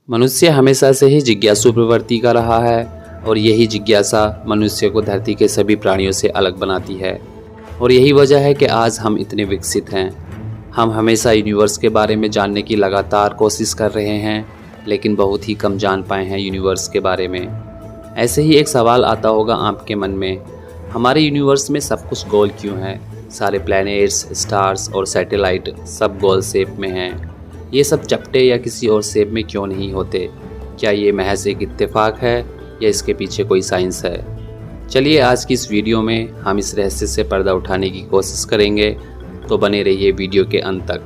मनुष्य हमेशा से ही जिज्ञासु प्रवृत्ति का रहा है और यही जिज्ञासा मनुष्य को धरती के सभी प्राणियों से अलग बनाती है। और यही वजह है कि आज हम इतने विकसित हैं। हम हमेशा यूनिवर्स के बारे में जानने की लगातार कोशिश कर रहे हैं, लेकिन बहुत ही कम जान पाए हैं यूनिवर्स के बारे में। ऐसे ही एक सवाल आता होगा आपके मन में, हमारे यूनिवर्स में सब कुछ गोल क्यों है? सारे प्लैनेट्स, स्टार्स और सैटेलाइट सब गोल शेप में हैं। ये सब चपटे या किसी और शेप में क्यों नहीं होते? क्या ये महज एक इत्तेफाक है या इसके पीछे कोई साइंस है? चलिए आज की इस वीडियो में हम इस रहस्य से पर्दा उठाने की कोशिश करेंगे, तो बने रहिए वीडियो के अंत तक।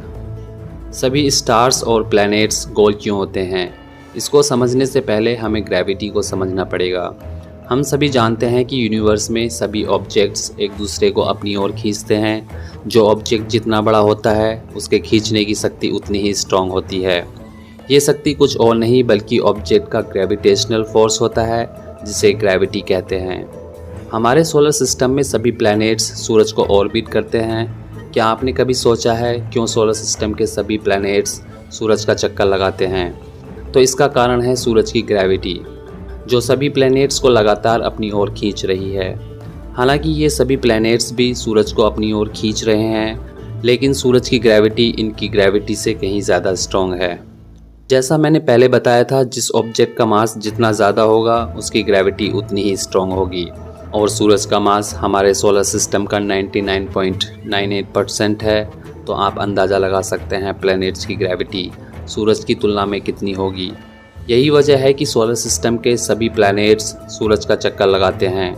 सभी स्टार्स और प्लैनेट्स गोल क्यों होते हैं? इसको समझने से पहले हमें ग्रेविटी को समझना पड़ेगा। हम सभी जानते हैं कि यूनिवर्स में सभी ऑब्जेक्ट्स एक दूसरे को अपनी ओर खींचते हैं। जो ऑब्जेक्ट जितना बड़ा होता है उसके खींचने की शक्ति उतनी ही स्ट्रॉन्ग होती है। ये शक्ति कुछ और नहीं बल्कि ऑब्जेक्ट का ग्रेविटेशनल फोर्स होता है, जिसे ग्रेविटी कहते हैं। हमारे सोलर सिस्टम में सभी प्लैनेट्स सूरज को ऑर्बिट करते हैं। क्या आपने कभी सोचा है क्यों सोलर सिस्टम के सभी प्लैनेट्स सूरज का चक्कर लगाते हैं? तो इसका कारण है सूरज की ग्रेविटी, जो सभी प्लैनेट्स को लगातार अपनी ओर खींच रही है। हालांकि ये सभी प्लैनेट्स भी सूरज को अपनी ओर खींच रहे हैं, लेकिन सूरज की ग्रेविटी इनकी ग्रेविटी से कहीं ज़्यादा स्ट्रॉन्ग है। जैसा मैंने पहले बताया था, जिस ऑब्जेक्ट का मास जितना ज़्यादा होगा उसकी ग्रेविटी उतनी ही स्ट्रॉन्ग होगी। और सूरज का मास हमारे सोलर सिस्टम का 99.98% है, तो आप अंदाज़ा लगा सकते हैं प्लैनेट्स की ग्रेविटी सूरज की तुलना में कितनी होगी। यही वजह है कि सोलर सिस्टम के सभी प्लैनेट्स सूरज का चक्कर लगाते हैं।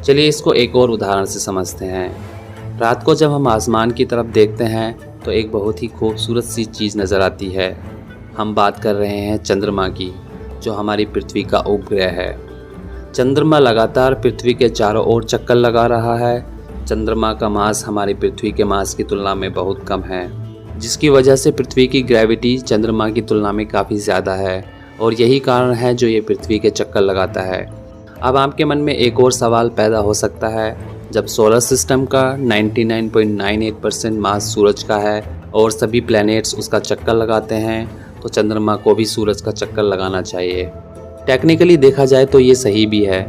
चलिए इसको एक और उदाहरण से समझते हैं। रात को जब हम आसमान की तरफ देखते हैं तो एक बहुत ही खूबसूरत सी चीज़ नज़र आती है। हम बात कर रहे हैं चंद्रमा की, जो हमारी पृथ्वी का उपग्रह है। चंद्रमा लगातार पृथ्वी के चारों ओर चक्कर लगा रहा है। चंद्रमा का मास हमारी पृथ्वी के मास की तुलना में बहुत कम है, जिसकी वजह से पृथ्वी की ग्रेविटी चंद्रमा की तुलना में काफ़ी ज़्यादा है, और यही कारण है जो ये पृथ्वी के चक्कर लगाता है। अब आपके मन में एक और सवाल पैदा हो सकता है, जब सोलर सिस्टम का 99.98% मास सूरज का है और सभी प्लैनेट्स उसका चक्कर लगाते हैं, तो चंद्रमा को भी सूरज का चक्कर लगाना चाहिए। टेक्निकली देखा जाए तो ये सही भी है,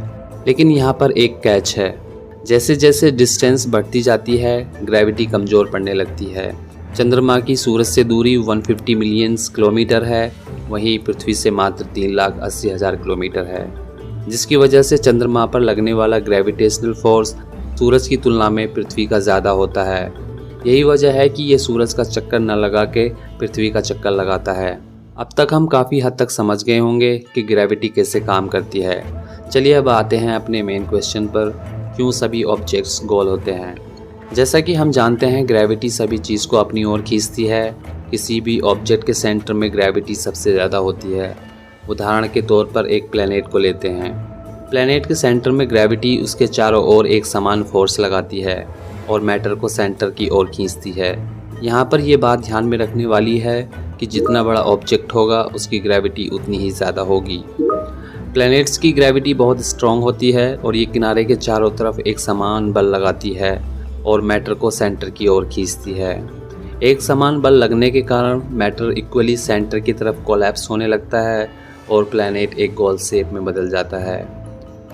लेकिन यहाँ पर एक कैच है। जैसे जैसे डिस्टेंस बढ़ती जाती है, ग्रेविटी कमज़ोर पड़ने लगती है। चंद्रमा की सूरज से दूरी 150 मिलियन किलोमीटर है, वहीं पृथ्वी से मात्र 3,80,000 किलोमीटर है, जिसकी वजह से चंद्रमा पर लगने वाला ग्रेविटेशनल फोर्स सूरज की तुलना में पृथ्वी का ज़्यादा होता है। यही वजह है कि ये सूरज का चक्कर न लगा के पृथ्वी का चक्कर लगाता है। अब तक हम काफ़ी हद तक समझ गए होंगे कि ग्रेविटी कैसे काम करती है। चलिए अब आते हैं अपने मेन क्वेश्चन पर, क्यों सभी ऑब्जेक्ट्स गोल होते हैं। जैसा कि हम जानते हैं ग्रेविटी सभी चीज़ को अपनी ओर खींचती है। किसी भी ऑब्जेक्ट के सेंटर में ग्रेविटी सबसे ज़्यादा होती है। उदाहरण के तौर पर एक प्लैनेट को लेते हैं। प्लैनेट के सेंटर में ग्रेविटी उसके चारों ओर एक समान फोर्स लगाती है और मैटर को सेंटर की ओर खींचती है। यहाँ पर यह बात ध्यान में रखने वाली है कि जितना बड़ा ऑब्जेक्ट होगा उसकी ग्रेविटी उतनी ही ज़्यादा होगी। प्लैनेट्स की ग्रेविटी बहुत स्ट्रॉन्ग होती है और ये किनारे के चारों तरफ एक समान बल लगाती है और मैटर को सेंटर की ओर खींचती है। एक समान बल लगने के कारण मैटर इक्वली सेंटर की तरफ कोलैप्स होने लगता है और प्लैनेट एक गोल शेप में बदल जाता है।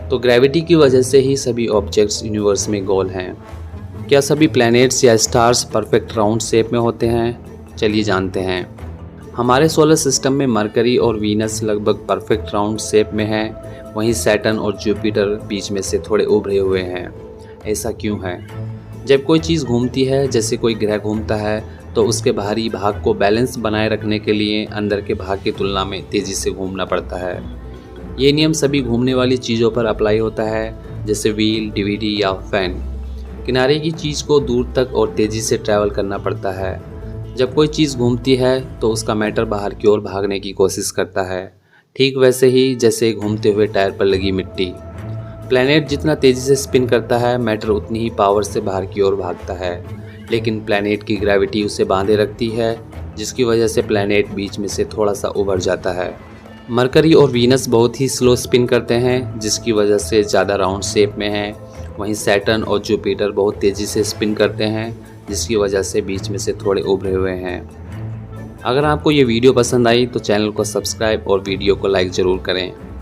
तो ग्रेविटी की वजह से ही सभी ऑब्जेक्ट्स यूनिवर्स में गोल हैं। क्या सभी प्लैनेट्स या स्टार्स परफेक्ट राउंड शेप में होते हैं? चलिए जानते हैं। हमारे सोलर सिस्टम में मरकरी और वीनस लगभग परफेक्ट राउंड शेप में हैं, वहीं सैटर्न और जुपिटर बीच में से थोड़े उभरे हुए हैं। ऐसा क्यों है? जब कोई चीज़ घूमती है, जैसे कोई ग्रह घूमता है, तो उसके बाहरी भाग को बैलेंस बनाए रखने के लिए अंदर के भाग की तुलना में तेज़ी से घूमना पड़ता है। ये नियम सभी घूमने वाली चीज़ों पर अप्लाई होता है, जैसे व्हील, डीवीडी या फैन। किनारे की चीज़ को दूर तक और तेज़ी से ट्रैवल करना पड़ता है। जब कोई चीज़ घूमती है तो उसका मैटर बाहर की ओर भागने की कोशिश करता है, ठीक वैसे ही जैसे घूमते हुए टायर पर लगी मिट्टी। प्लैनेट जितना तेज़ी से स्पिन करता है, मैटर उतनी ही पावर से बाहर की ओर भागता है, लेकिन प्लैनेट की ग्रेविटी उसे बांधे रखती है, जिसकी वजह से प्लैनेट बीच में से थोड़ा सा उभर जाता है। मरकरी और वीनस बहुत ही स्लो स्पिन करते हैं, जिसकी वजह से ज़्यादा राउंड शेप में हैं। वहीं सैटर्न और जुपिटर बहुत तेज़ी से स्पिन करते हैं, जिसकी वजह से बीच में से थोड़े उभरे हुए हैं। अगर आपको ये वीडियो पसंद आई तो चैनल को सब्सक्राइब और वीडियो को लाइक ज़रूर करें।